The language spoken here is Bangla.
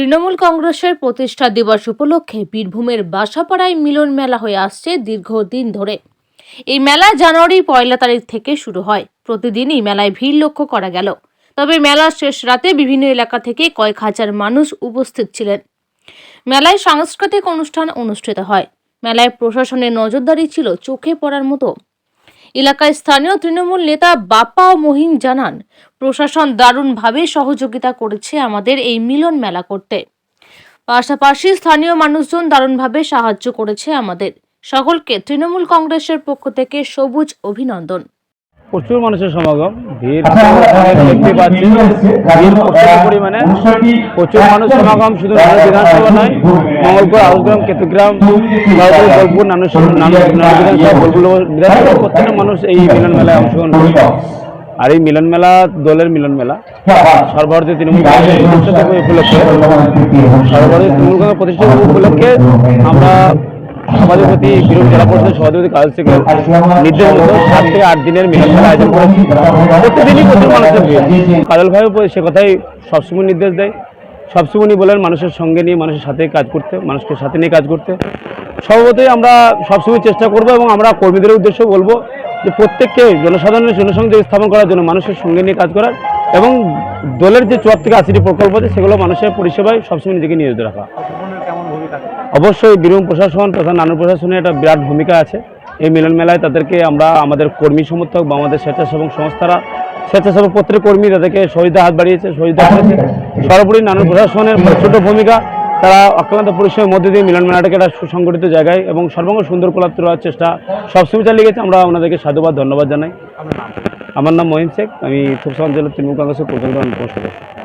তৃণমূল কংগ্রেসের প্রতিষ্ঠা দিবস উপলক্ষে বীরভূমের বাসাপাড়ায় মিলন মেলা হয়ে আসছে দীর্ঘদিন ধরে। এই মেলা জানুয়ারি 1 তারিখ থেকে শুরু হয়। প্রতিদিনই মেলায় ভিড় লক্ষ্য করা গেল। তবে মেলার শেষ রাতে বিভিন্ন এলাকা থেকে কয়েক হাজার মানুষ উপস্থিত ছিলেন। মেলায় সাংস্কৃতিক অনুষ্ঠান অনুষ্ঠিত হয়। মেলায় প্রশাসনের নজরদারি ছিল চোখে পড়ার মতো। এলাকায় স্থানীয় তৃণমূল নেতা বাপ্পা মহিম জানান, প্রশাসন দারুণভাবে সহযোগিতা করেছে আমাদের এই মিলন মেলা করতে। পাশাপাশি স্থানীয় মানুষজন দারুণভাবে সাহায্য করেছে আমাদের। সকলকে তৃণমূল কংগ্রেসের পক্ষ থেকে সবুজ অভিনন্দন। প্রচুর মানুষের সমাগম, ভিড় দেখতে পাচ্ছি। ভিড় প্রচুর পরিমাণে, প্রচুর মানুষ সমাগম। শুধু বিধানসভা নয়, মঙ্গলপুর, আউসগ্রাম, কেতুগ্রাম, বোলপুর, বিধানসভা, বোলপুর বিধানসভা প্রত্যেকটা মানুষ এই মিলন মেলায় অংশগ্রহণ করছে। আর এই মিলন মেলা দলের মিলন মেলা সর্বভারতীয় তৃণমূল কংগ্রেস প্রতিষ্ঠা উপলক্ষে উপলক্ষে আমরা সভাধিপতি বীরভূম জেলা পরিষদের সভাধিপতি কাজল শেখের নির্দেশ মতো 7 থেকে 8 দিনের মিলন মেলা আয়োজন করেছি। প্রতিদিনই প্রচুর মানুষের ভিড়। কাজল ভাইও সে কথাই সবসময় নির্দেশ দেয়। সবসময় বলেন মানুষের সঙ্গে নিয়ে, মানুষের সাথে কাজ করতে, মানুষকে সাথে নিয়ে কাজ করতে। স্বভাবতই আমরা সবসময় চেষ্টা করব এবং আমরা কর্মীদের উদ্দেশ্যে বলবো যে প্রত্যেককে জনসাধারণের জনসংযোগ স্থাপন করার জন্য, মানুষের সঙ্গে নিয়ে কাজ করার এবং দলের যে 74 থেকে 80টি প্রকল্প আছে সেগুলো মানুষের পরিষেবায় সবসময় নিজেকে নিয়োজিত রাখা। অবশ্যই বীরভূম প্রশাসন তথা নানুর প্রশাসনের একটা বিরাট ভূমিকা আছে এই মিলন মেলায়। তাদেরকে আমরা আমাদের কর্মী সমর্থক বা আমাদের স্বেচ্ছাসেবক সংস্থারা, স্বেচ্ছাসেবক প্রত্যেক কর্মী তাদেরকে সহযোগিতা হাত বাড়িয়েছে, সহযোগিতা করেছে। সর্বোপরি নানুর প্রশাসনের ছোট ভূমিকা। তারা অক্লান্ত পরিশ্রমের মধ্যে দিয়ে মিলন মেলাটাকে একটা সুসংগঠিত জায়গায় এবং সর্বাঙ্গ সুন্দর করার চেষ্টা সবসময় চালিয়ে গেছে। আমরা ওনাদেরকে সাধুবাদ, ধন্যবাদ জানাই। আমার নাম মহিম শেখ, আমি থুপসা অঞ্চলের তৃণমূল কংগ্রেসের প্রধান সদস্য।